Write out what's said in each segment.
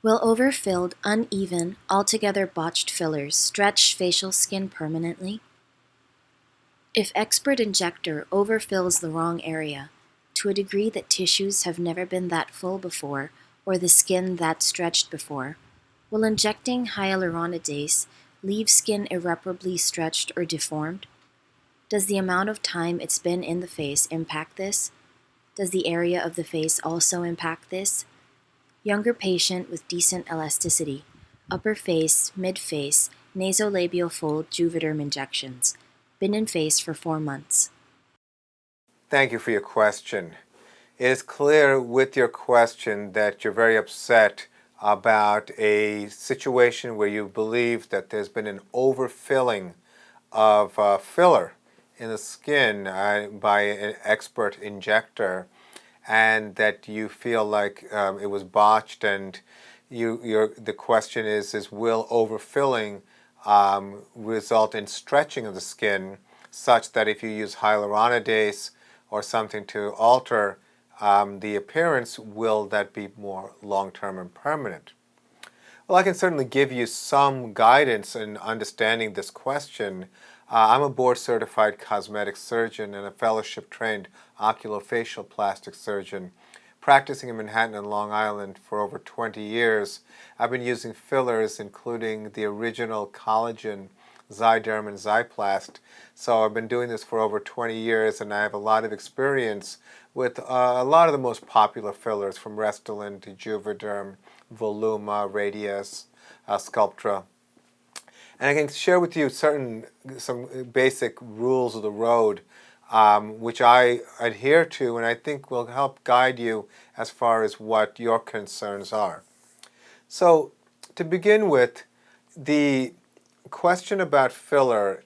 Will overfilled, uneven, altogether botched fillers stretch facial skin permanently? If expert injector overfills the wrong area, to a degree that tissues have never been that full before or the skin that stretched before, will injecting hyaluronidase leave skin irreparably stretched or deformed? Does the amount of time it's been in the face impact this? Does the area of the face also impact this? Younger patient with decent elasticity, upper face, mid-face, nasolabial fold Juvederm injections. Been in face for 4 months. Thank you for your question. It is clear with your question that you're very upset about a situation where you believe that there's been an overfilling of filler in the skin by an expert injector, and that you feel like it was botched, and the question is will overfilling result in stretching of the skin such that if you use hyaluronidase or something to alter the appearance, will that be more long-term and permanent? Well, I can certainly give you some guidance in understanding this question. I'm a board-certified cosmetic surgeon and a fellowship-trained oculofacial plastic surgeon. Practicing in Manhattan and Long Island for over 20 years, I've been using fillers, including the original collagen, Zyderm and Zyplast. So I've been doing this for over 20 years, and I have a lot of experience with a lot of the most popular fillers, from Restylane to Juvederm, Voluma, Radius, Sculptra. And I can share with you some basic rules of the road, which I adhere to and I think will help guide you as far as what your concerns are. So to begin with, the question about filler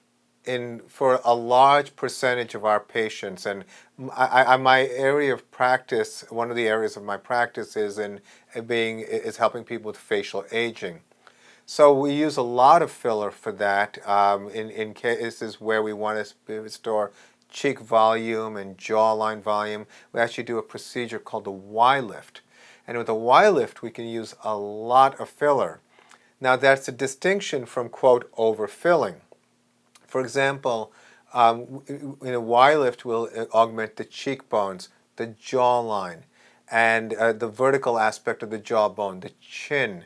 for a large percentage of our patients, and my area of practice, one of the areas of my practice is helping people with facial aging. So we use a lot of filler for that in cases where we want to restore cheek volume and jawline volume. We actually do a procedure called the Y-lift. And with the Y-lift, we can use a lot of filler. Now, that's a distinction from, quote, overfilling. For example, in a Y-lift will augment the cheekbones, the jawline, and the vertical aspect of the jawbone, the chin.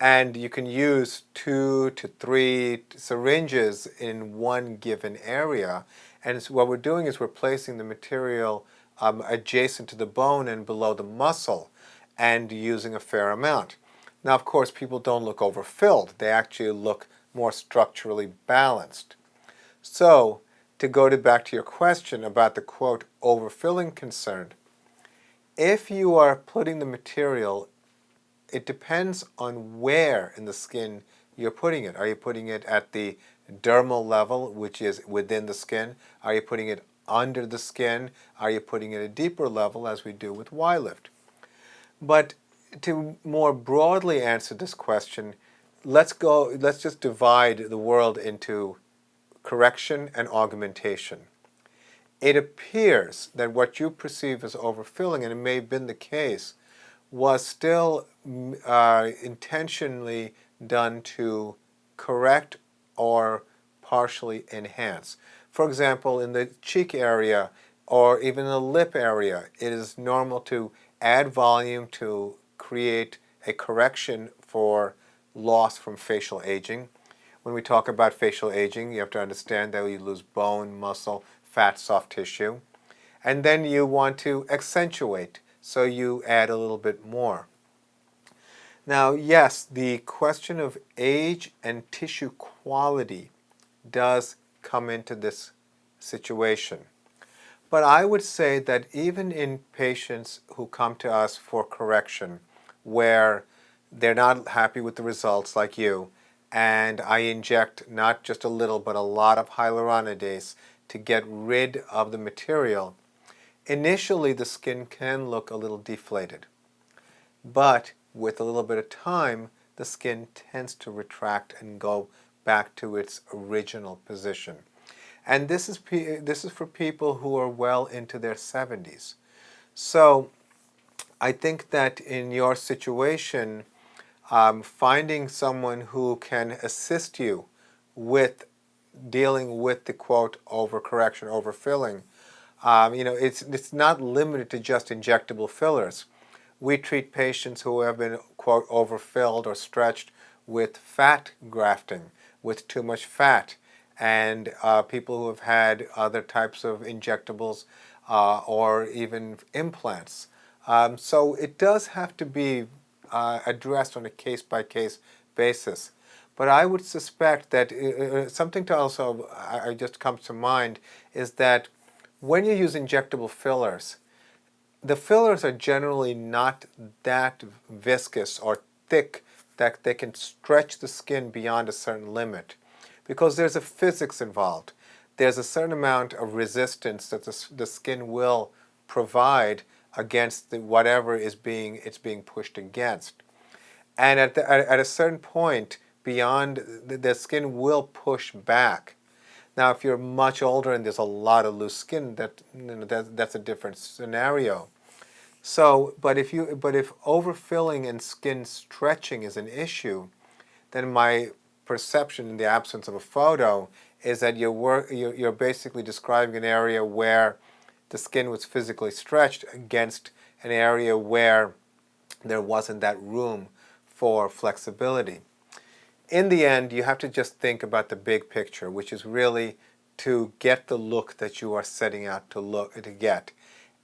And you can use 2 to 3 syringes in one given area. And so what we're doing is we're placing the material adjacent to the bone and below the muscle, and using a fair amount. Now, of course, people don't look overfilled. They actually look more structurally balanced. So, to go back to your question about the, quote, overfilling concern, if you are putting the material, it depends on where in the skin you're putting it. Are you putting it at the dermal level, which is within the skin? Are you putting it under the skin? Are you putting it at a deeper level, as we do with Y-lift? But to more broadly answer this question, let's just divide the world into correction and augmentation. It appears that what you perceive as overfilling, and it may have been the case, was still intentionally done to correct or partially enhance. For example, in the cheek area or even the lip area, it is normal to add volume to create a correction for loss from facial aging. When we talk about facial aging, you have to understand that you lose bone, muscle, fat, soft tissue. And then you want to accentuate, so you add a little bit more. Now, yes, the question of age and tissue quality does come into this situation. But I would say that even in patients who come to us for correction, where they're not happy with the results like you, and I inject not just a little but a lot of hyaluronidase to get rid of the material, initially the skin can look a little deflated. But with a little bit of time, the skin tends to retract and go back to its original position. And this is for people who are well into their 70s. So I think that in your situation, finding someone who can assist you with dealing with the quote overcorrection, overfilling. It's not limited to just injectable fillers. We treat patients who have been quote overfilled or stretched with fat grafting, with too much fat, and people who have had other types of injectables or even implants. So it does have to be addressed on a case-by-case basis. But I would suspect that something to also I just comes to mind is that when you use injectable fillers, the fillers are generally not that viscous or thick that they can stretch the skin beyond a certain limit because there's a physics involved. There's a certain amount of resistance that the skin will provide against whatever it's being pushed against. And at a certain point, beyond the skin will push back. Now, if you're much older and there's a lot of loose skin, that's a different scenario. So, but if overfilling and skin stretching is an issue, then my perception in the absence of a photo is that you're basically describing an area where the skin was physically stretched against an area where there wasn't that room for flexibility. In the end, you have to just think about the big picture, which is really to get the look that you are setting out to get,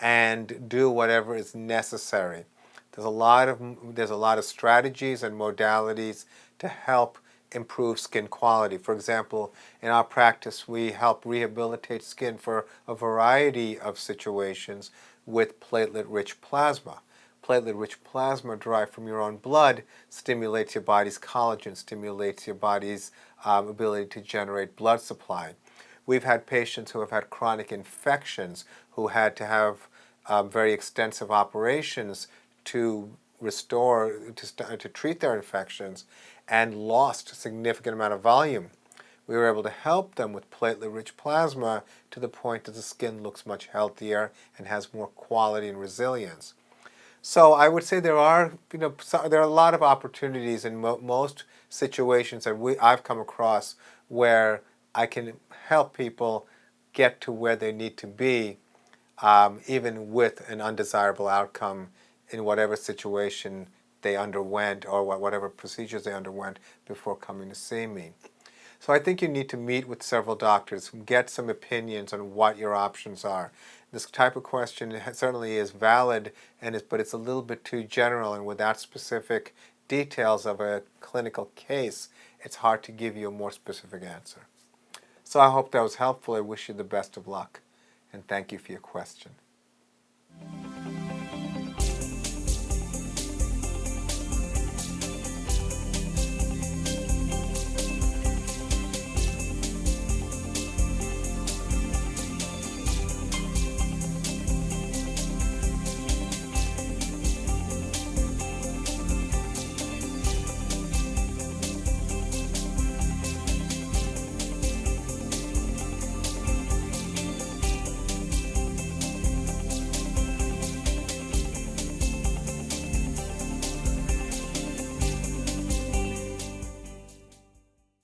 and do whatever is necessary. There's a lot of strategies and modalities to help improve skin quality. For example, in our practice, we help rehabilitate skin for a variety of situations with platelet-rich plasma. Platelet-rich plasma derived from your own blood stimulates your body's collagen, stimulates your body's ability to generate blood supply. We've had patients who have had chronic infections who had to have very extensive operations to restore, to treat their infections, and lost a significant amount of volume. We were able to help them with platelet-rich plasma to the point that the skin looks much healthier and has more quality and resilience. So I would say there are a lot of opportunities in most situations that I've come across where I can help people get to where they need to be, even with an undesirable outcome in whatever situation they underwent or whatever procedures they underwent before coming to see me. So I think you need to meet with several doctors, get some opinions on what your options are. This type of question certainly is valid, but it's a little bit too general, and without specific details of a clinical case, it's hard to give you a more specific answer. So I hope that was helpful. I wish you the best of luck, and thank you for your question.